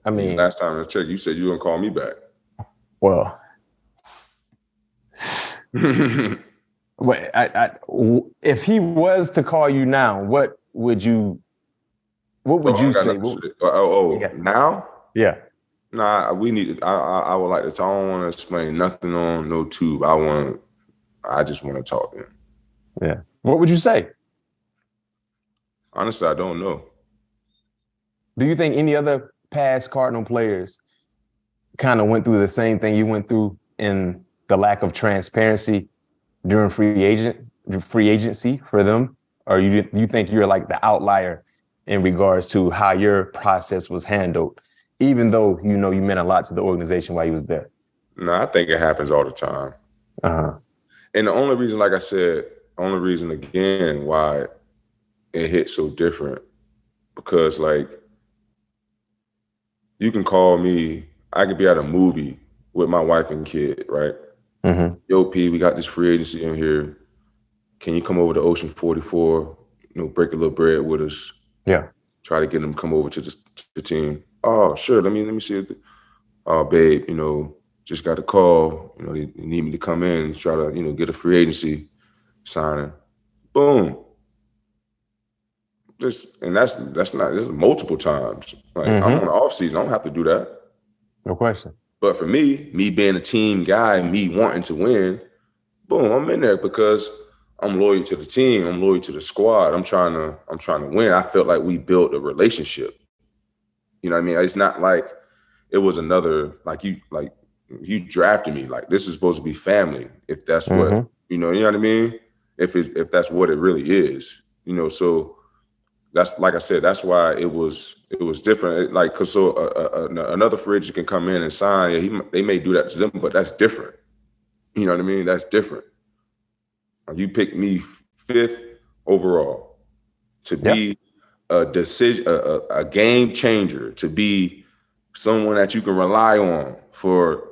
I mean, last time I checked, you said you were gonna call me back. Well, if he was to call you now, what would you say? Now? Yeah. Nah, we need. I would like to. I don't want to explain nothing on no tube. I just want to talk to him. Yeah. What would you say? Honestly, I don't know. Do you think any other past Cardinal players kind of went through the same thing you went through in the lack of transparency during free agency for them? Or you think you're like the outlier in regards to how your process was handled, even though you meant a lot to the organization while you was there? No, I think it happens all the time. And the only reason, like I said, again why it hit so different, because like you can call me, I could be at a movie with my wife and kid, right? Yo, P, we got this free agency in here. Can you come over to Ocean 44, break a little bread with us? Yeah. Try to get them to come over to the team. Oh, sure. Let me see it. Oh, babe, just got a call. They need me to come in and try to, get a free agency signing. Boom. This is multiple times. Like I'm on the off season. I don't have to do that. No question. But for me being a team guy, me wanting to win, boom, I'm in there because I'm loyal to the team. I'm loyal to the squad. I'm trying to win. I felt like we built a relationship. You know what I mean? It's not like it was another, like you drafted me. Like this is supposed to be family. If that's what, you know what I mean? If that's what it really is, so that's, like I said, that's why it was different. Like, cause so another free agent can come in and sign. Yeah, they may do that to them, but that's different. You know what I mean? That's different. You picked me 5th overall to be a decision, a game changer, to be someone that you can rely on for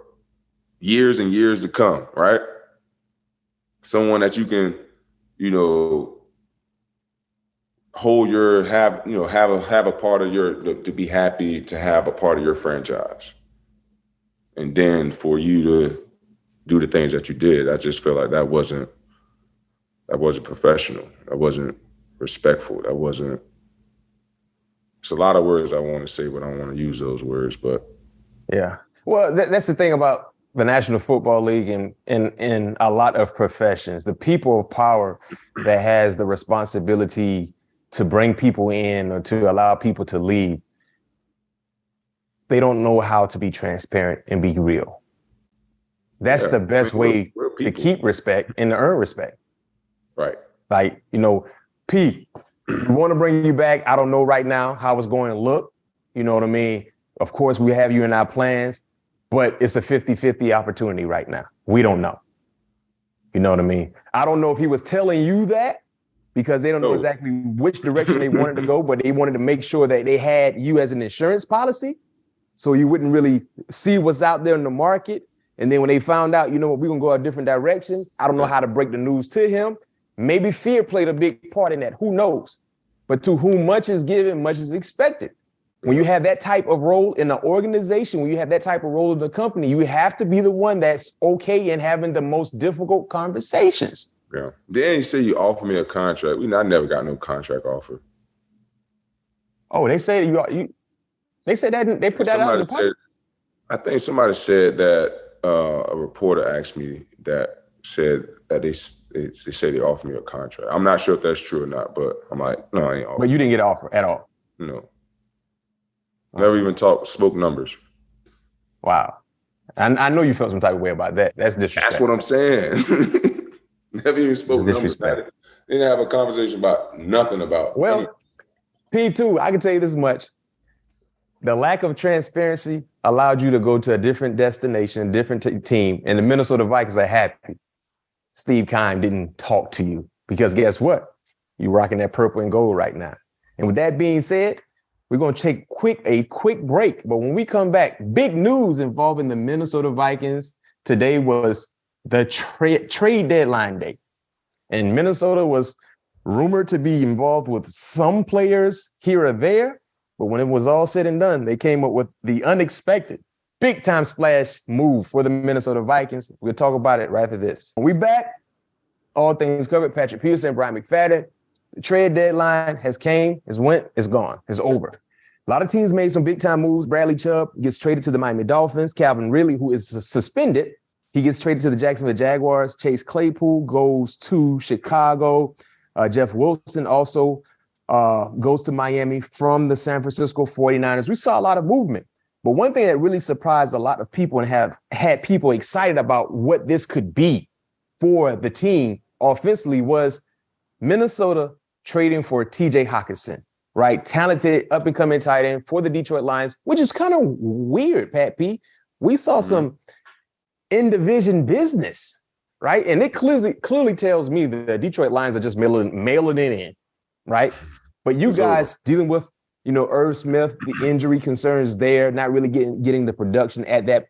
years and years to come, right? Someone that you can, have a part of to be happy to have a part of your franchise. And then for you to do the things that you did, I just feel like that wasn't professional. That wasn't respectful. It's a lot of words I want to say, but I don't want to use those words. But yeah, well, that's the thing about the National Football League and in a lot of professions, the people of power that has the responsibility to bring people in or to allow people to leave, they don't know how to be transparent and be real. That's the best way to keep respect and to earn respect. Right. Like, P, we want to bring you back. I don't know right now how it's going to look. You know what I mean? Of course, we have you in our plans, but it's a 50-50 opportunity right now. We don't know. You know what I mean? I don't know if he was telling you that because they don't know exactly which direction they wanted to go, but they wanted to make sure that they had you as an insurance policy so you wouldn't really see what's out there in the market. And then when they found out, we're going to go a different direction. I don't know how to break the news to him. Maybe fear played a big part in that. Who knows? But to whom much is given, much is expected. When you have that type of role in an organization, when you have that type of role in the company, you have to be the one that's okay in having the most difficult conversations. Yeah. Then you say you offer me a contract. I never got no contract offer. Oh, they say they said that they put that out in the public? I think somebody said that a reporter asked me that said that they say they offered me a contract. I'm not sure if that's true or not, but I'm like, no, I ain't offered. But you didn't get an offer at all? No. Never even spoke numbers. Wow. I know you felt some type of way about that. That's disrespect. That's what I'm saying. Never even spoke numbers. Didn't have a conversation about nothing about. Well, P2, I can tell you this much. The lack of transparency allowed you to go to a different destination, different team, and the Minnesota Vikings are happy. Steve Keim didn't talk to you because guess what? You're rocking that purple and gold right now. And with that being said, we're going to take a quick break. But when we come back, big news involving the Minnesota Vikings. Today was the trade deadline day. And Minnesota was rumored to be involved with some players here or there. But when it was all said and done, they came up with the unexpected big time splash move for the Minnesota Vikings. We'll talk about it right after this. When we back, all things covered. Patrick Peterson, Brian McFadden. The trade deadline has came, has went, is gone, is over. A lot of teams made some big time moves. Bradley Chubb gets traded to the Miami Dolphins. Calvin Ridley, who is suspended, he gets traded to the Jacksonville Jaguars. Chase Claypool goes to Chicago. Jeff Wilson also goes to Miami from the San Francisco 49ers. We saw a lot of movement. But one thing that really surprised a lot of people and have had people excited about what this could be for the team offensively was Minnesota trading for TJ Hockenson, right? Talented up-and-coming tight end for the Detroit Lions, which is kind of weird, Pat P. We saw some in-division business, right? And it clearly tells me that the Detroit Lions are just mailing it in, right? But you guys dealing with, Irv Smith, the injury concerns there, not really getting the production at that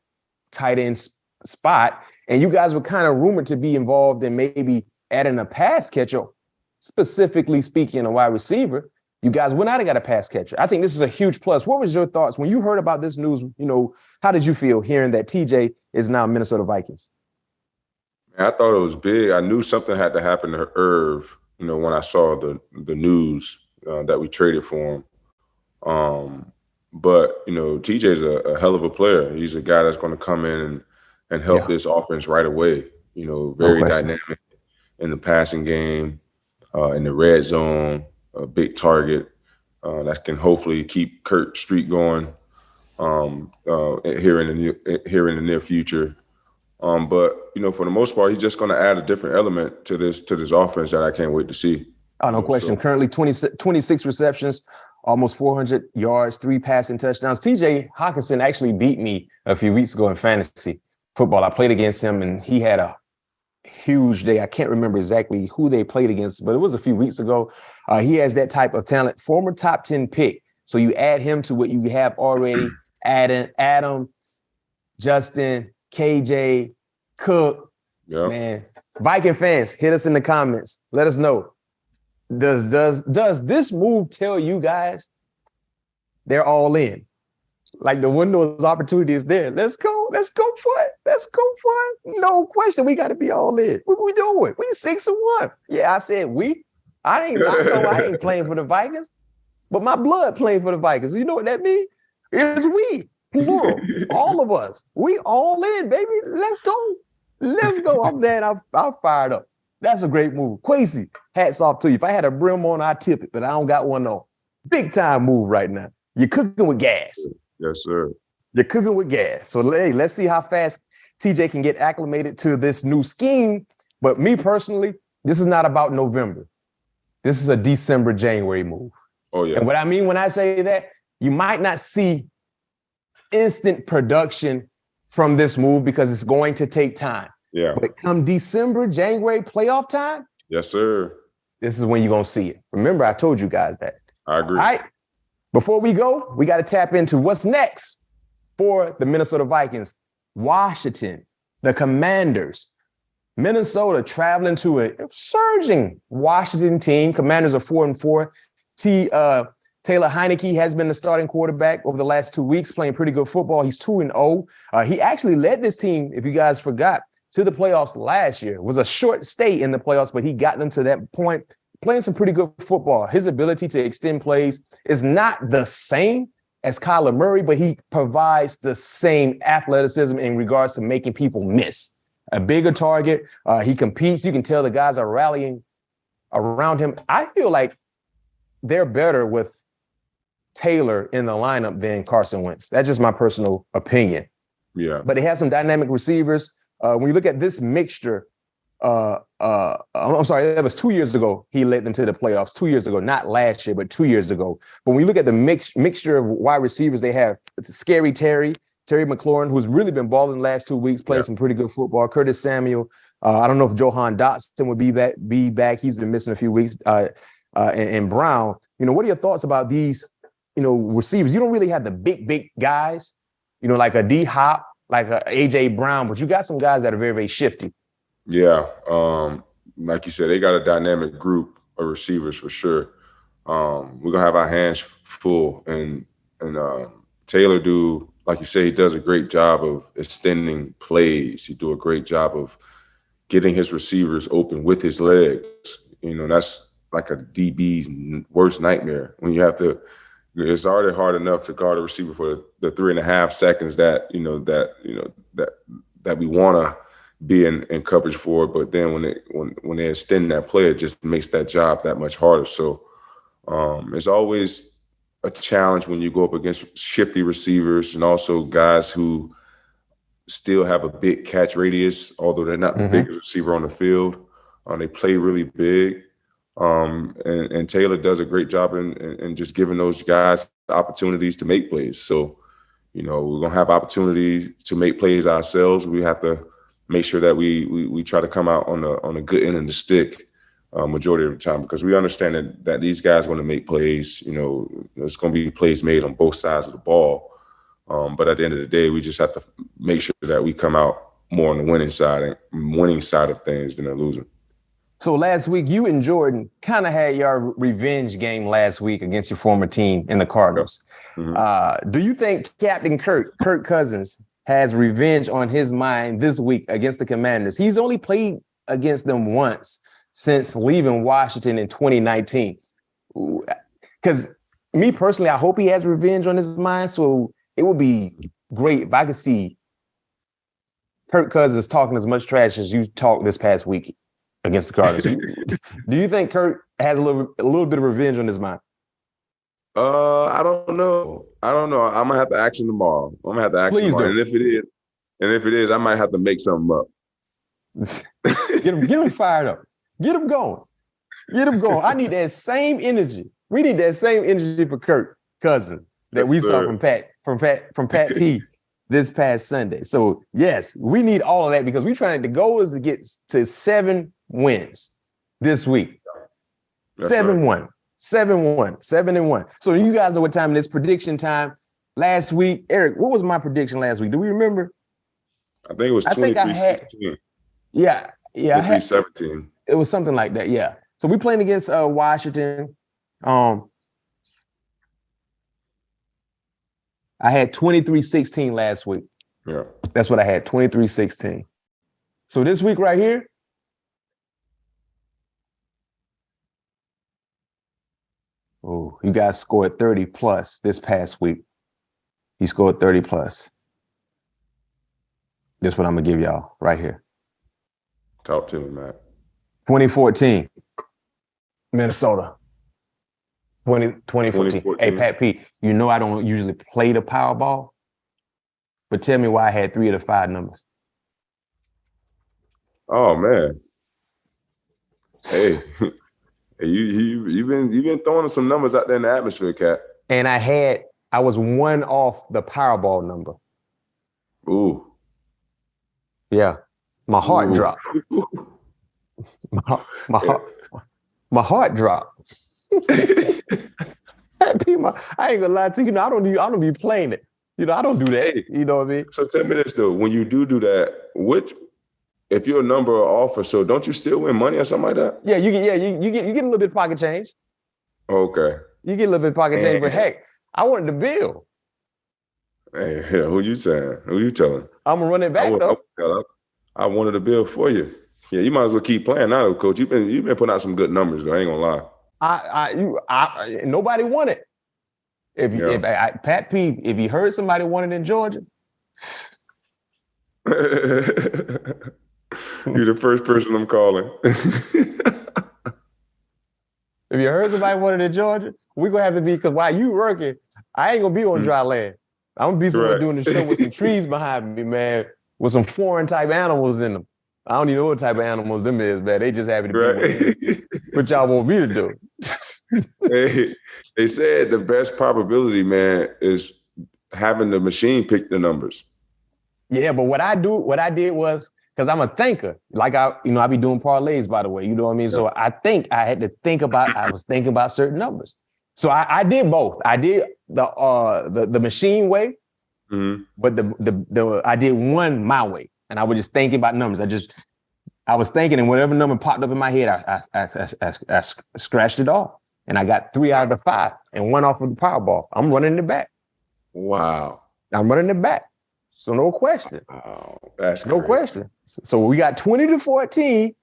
tight end spot. And you guys were kind of rumored to be involved in maybe adding a pass catcher, specifically speaking, a wide receiver. You guys went out and got a pass catcher. I think this is a huge plus. What was your thoughts when you heard about this news? How did you feel hearing that TJ is now Minnesota Vikings? I thought it was big. I knew something had to happen to Irv, when I saw the news that we traded for him. But TJ's a hell of a player. He's a guy that's going to come in and help this offense right away. Very dynamic in the passing game, in the red zone, a big target that can hopefully keep Kirk's streak going here in the near future. But for the most part, he's just going to add a different element to this offense that I can't wait to see. Oh, no question. So. Currently 26 receptions, almost 400 yards, 3 passing touchdowns. TJ Hockenson actually beat me a few weeks ago in fantasy football. I played against him, and he had a huge day. I can't remember exactly who they played against, but it was a few weeks ago. He has that type of talent, former top 10 pick. So you add him to what you have already, Adam, Justin, KJ, Cook. Man, Viking fans, hit us in the comments. Let us know. Does this move tell you guys they're all in? Like the window of opportunity is there. Let's go for it. No question. We got to be all in. What we doing? We 6-1. Yeah, I said we. I know I ain't playing for the Vikings, but my blood playing for the Vikings. You know what that means? It's we, plural, all of us. We all in, baby. Let's go. I'm glad I'm fired up. That's a great move. Quasi, hats off to you. If I had a brim on, I'd tip it, but I don't got one on. Big time move right now. You're cooking with gas. Yes, sir. You're cooking with gas. So hey, let's see how fast TJ can get acclimated to this new scheme. But me personally, this is not about November. This is a December, January move. Oh, yeah. And what I mean when I say that, you might not see instant production from this move because it's going to take time. Yeah. But come December, January playoff time. Yes, sir. This is when you're going to see it. Remember, I told you guys that. I agree. All right. Before we go, we got to tap into what's next for the Minnesota Vikings. Washington, the Commanders. Minnesota traveling to a surging Washington team. Commanders are 4-4. Taylor Heineke has been the starting quarterback over the last 2 weeks, playing pretty good football. He's 2-0. He actually led this team, if you guys forgot, to the playoffs last year. It was a short stay in the playoffs, but he got them to that point, playing some pretty good football. His ability to extend plays is not the same as Kyler Murray, but he provides the same athleticism in regards to making people miss. A bigger target. He competes. You can tell the guys are rallying around him. I feel like they're better with Taylor in the lineup than Carson Wentz. That's just my personal opinion. Yeah. But they have some dynamic receivers. When you look at this mixture, I'm sorry, that was 2 years ago. He led them to the playoffs 2 years ago, not last year, but 2 years ago. But when you look at the mixture of wide receivers they have, it's Scary Terry McLaurin, who's really been balling the last 2 weeks, playing some pretty good football. Curtis Samuel. I don't know if Johan Dotson would be back. He's been missing a few weeks. And Brown. What are your thoughts about these, receivers? You don't really have the big guys, like a D Hop, like a AJ Brown, but you got some guys that are very, very shifty. Yeah. Like you said, they got a dynamic group of receivers for sure. We're going to have our hands full. And Taylor like you say, he does a great job of extending plays. He do a great job of getting his receivers open with his legs. That's like a DB's worst nightmare when you have to. It's already hard enough to guard a receiver for the 3.5 seconds that we want to be in coverage for. But then when they extend that play, it just makes that job that much harder. So it's always a challenge when you go up against shifty receivers and also guys who still have a big catch radius, although they're not the biggest receiver on the field. They play really big. And Taylor does a great job in just giving those guys opportunities to make plays. So, we're going to have opportunity to make plays ourselves. We have to make sure that we try to come out on a good end of the stick majority of the time, because we understand that these guys want to make plays. There's going to be plays made on both sides of the ball. But at the end of the day, we just have to make sure that we come out more on the winning side of things than the losing. So last week, you and Jordan kind of had your revenge game last week against your former team in the Cardinals. Do you think Captain Kirk Cousins, has revenge on his mind this week against the Commanders? He's only played against them once since leaving Washington in 2019. Because me personally, I hope he has revenge on his mind. So it would be great if I could see Kirk Cousins talking as much trash as you talked this past week against the Cardinals. Do you think Kirk has a little bit of revenge on his mind? I don't know. I'm gonna have to ask him tomorrow. Please tomorrow. Do. And if it is, I might have to make something up. Get him fired up. Get him going. I need that same energy. We need that same energy for Kirk Cousins that we saw from Pat P this past Sunday. So yes, we need all of that because the goal is to get to 7 wins this week. 7-1. 7-1. So you guys know what time it is. Prediction time. Last week, Eric, what was my prediction last week? Do we remember? I think it was 23-16. Yeah. 23-17. It was something like that, yeah. So we playing against Washington. I had 23-16 last week. Yeah. That's what I had, 23-16. So this week right here, oh, you guys scored 30 plus this past week. He scored 30 plus. This is what I'm going to give y'all right here. Talk to me, Matt. 2014, Minnesota. 2014. Hey, Pat P, you know I don't usually play the Powerball, but tell me why I had 3 of the 5 numbers. Oh, man. Hey, you've been throwing some numbers out there in the atmosphere, Cat. And I was 1 off the Powerball number. Ooh. Yeah. My heart dropped. My heart dropped. I ain't gonna lie to you. I don't be playing it. I don't do that. You know what I mean? So tell me this though: when you do that, if you're a number off or so, don't you still win money or something like that? Yeah, you get a little bit of pocket change. Okay. You get a little bit of pocket change, but hey, I wanted the bill. Hey, who you saying? Who you telling? I'm gonna run it back though. I wanted a bill for you. Yeah, you might as well keep playing now, Coach. You've been putting out some good numbers though. I ain't gonna lie. Nobody won it. Pat P, if you heard somebody won it in Georgia, you're the first person I'm calling. If you heard somebody won it in Georgia, we're gonna have to be, because while you working, I ain't gonna be on dry land. I'm gonna be somewhere doing the show with some trees behind me, man, with some foreign type animals in them. I don't even know what type of animals them is, man. They just happy to be what y'all want me to do. They said the best probability, man, is having the machine pick the numbers. Yeah, but what I did was, because I'm a thinker, like I be doing parlays, by the way, you know what I mean? Yeah. So I was thinking about certain numbers. So I did both. I did the machine way, but I did one my way. And I was just thinking about numbers. I was thinking, and whatever number popped up in my head, I scratched it off. And I got 3 out of the 5 and 1 off of the Powerball. I'm running it back. Wow. I'm running it back. So no question. Wow. That's no question. So we got 20-14,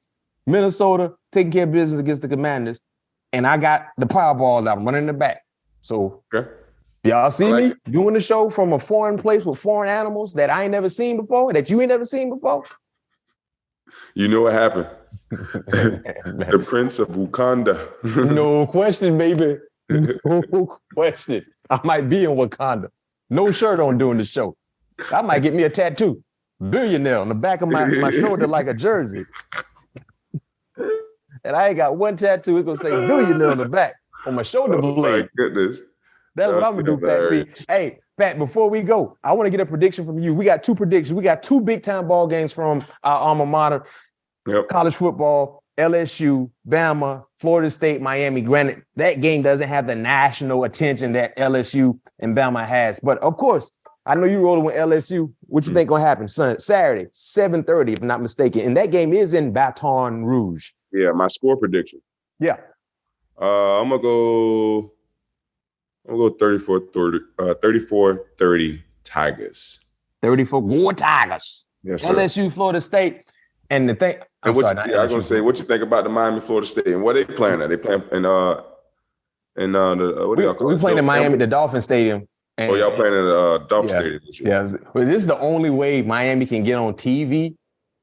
Minnesota taking care of business against the Commanders. And I got the Powerball. I'm running it back. So y'all see me doing the show from a foreign place with foreign animals that I ain't never seen before, that you ain't never seen before? You know what happened? The Prince of Wakanda. No question, baby. No question. I might be in Wakanda. No shirt on doing the show. I might get me a tattoo. Billionaire on the back of my shoulder like a jersey. And I ain't got one tattoo. It's going to say billionaire on the back on my shoulder blade. My goodness. That's what I'm going to do, Pat B. Hey, Pat, before we go, I want to get a prediction from you. We got 2 predictions. We got 2 big-time ball games from our alma mater. Yep. College football, LSU, Bama, Florida State, Miami. Granted, that game doesn't have the national attention that LSU and Bama has. But, of course, I know you rolling with LSU. What you think going to happen? Saturday, 7:30, if I'm not mistaken. And that game is in Baton Rouge. Yeah, my score prediction. Yeah. I'm going to go 34-30 Tigers. 34 Tigers. Yes, sir. LSU, Florida State. And the thing, I was going to say, what you think about the Miami, Florida State, and what they playing at? They playing in what do y'all call it? We playing in Miami, the Dolphin Stadium. And, y'all playing in the Dolphin Stadium this year. Yeah, but this is the only way Miami can get on TV,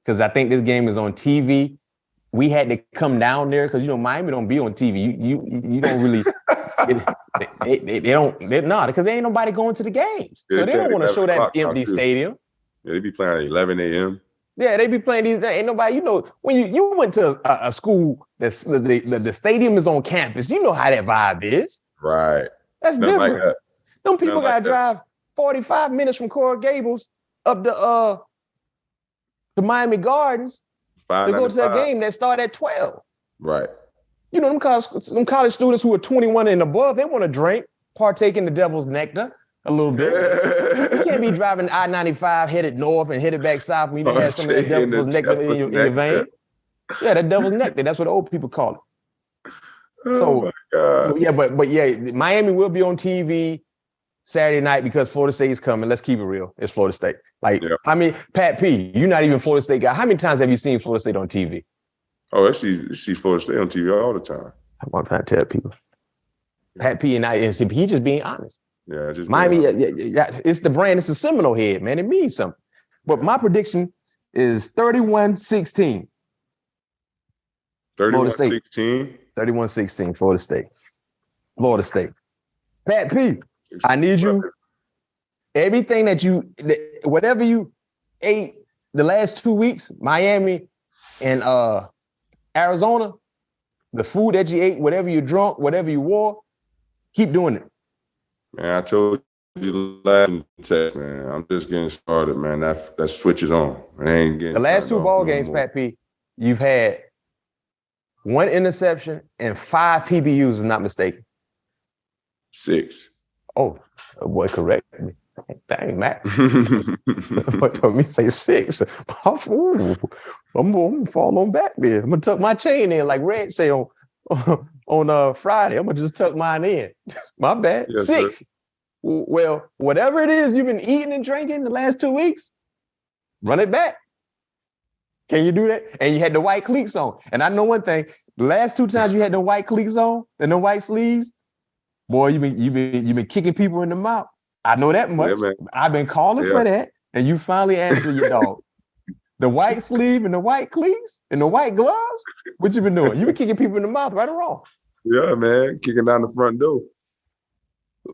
because I think this game is on TV. We had to come down there because Miami don't be on TV. You don't really. They're not, because there ain't nobody going to the games, so they don't want to show that empty stadium. Yeah, they be playing at 11 a.m. Yeah, they be playing these. Ain't nobody. When you went to a school that's the stadium is on campus, you know how that vibe is. Right. That's nothing different. Like that. Them people gotta drive 45 minutes from Coral Gables up to Miami Gardens to go to that game that start at 12. Right. Them college students who are 21 and above, they want to drink, partake in the devil's nectar a little bit. You can't be driving I-95 headed north and headed back south when you don't have some of that devil's nectar in your vein. Yeah, that devil's nectar. That's what the old people call it. So yeah, but yeah, Miami will be on TV Saturday night because Florida State is coming. Let's keep it real. It's Florida State. Like, I mean, Pat P, you're not even Florida State guy. How many times have you seen Florida State on TV? Oh, I see Florida State on TV all the time. I'm trying to tell people. Pat P and he just being honest. Yeah, just Miami, it's the brand. It's the Seminole head, man. It means something. But my prediction is 31-16. 31-16? 31-16, Florida State. Florida State. Pat P, I need you. Everything whatever you ate the last 2 weeks, Miami and Arizona, the food that you ate, whatever you drunk, whatever you wore, keep doing it. Man, I told you last text, man. I'm just getting started, man. That switch is on. I ain't getting the last 2 ball games, Pat P, you've had 1 interception and 5 PBUs, if I'm not mistaken. 6. Oh, boy, correct me. Dang, Matt. What told me to say 6? I'm gonna fall on back there. I'm gonna tuck my chain in like Red say on Friday. I'm gonna just tuck mine in. My bad. Yes, 6. Sir. Well, whatever it is you've been eating and drinking the last 2 weeks, run it back. Can you do that? And you had the white cleats on. And I know one thing: the last 2 times you had the white cleats on and the white sleeves, boy, you've been kicking people in the mouth. I know that much. Yeah, I've been calling for that, and you finally answered your dog. The white sleeve and the white cleats and the white gloves. What you been doing? You been kicking people in the mouth, right or wrong? Yeah, man, kicking down the front door.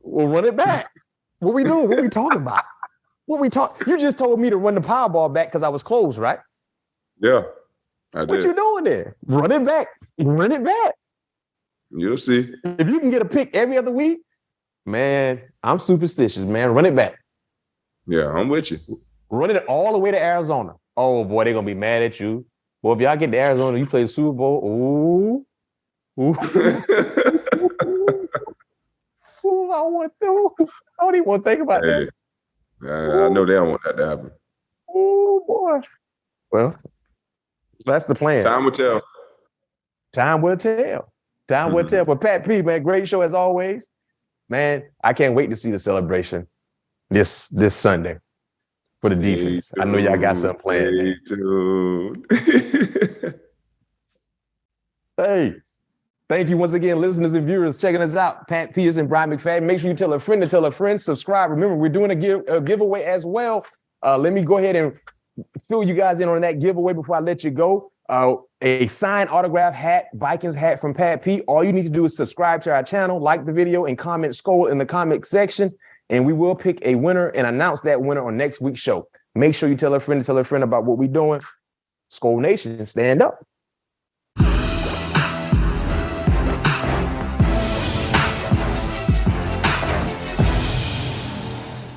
Well, run it back. What we doing? What we talking about? You just told me to run the Powerball back because I was closed, right? Yeah, I did. What you doing there? Run it back. Run it back. You'll see. If you can get a pick every other week, man, I'm superstitious, man. Run it back. Yeah, I'm with you. Run it all the way to Arizona. Oh, boy, they're going to be mad at you. Boy, if y'all get to Arizona, you play the Super Bowl. Ooh. I don't even want to think about that. I know they don't want that to happen. Oh, boy. Well, that's the plan. Time will tell. Time will tell. Time will tell. But Pat P, man, great show as always. Man, I can't wait to see the celebration this Sunday for the defense. I know y'all got something planned. Hey, thank you once again, listeners and viewers, checking us out. Pat Peterson, Brian McFadden. Make sure you tell a friend to tell a friend. Subscribe. Remember, we're doing a giveaway as well. Let me go ahead and fill you guys in on that giveaway before I let you go. A signed autograph hat, Vikings hat from Pat P. All you need to do is subscribe to our channel, like the video, and comment SKOL in the comment section. And we will pick a winner and announce that winner on next week's show. Make sure you tell a friend to tell a friend about what we're doing. SKOL Nation, stand up.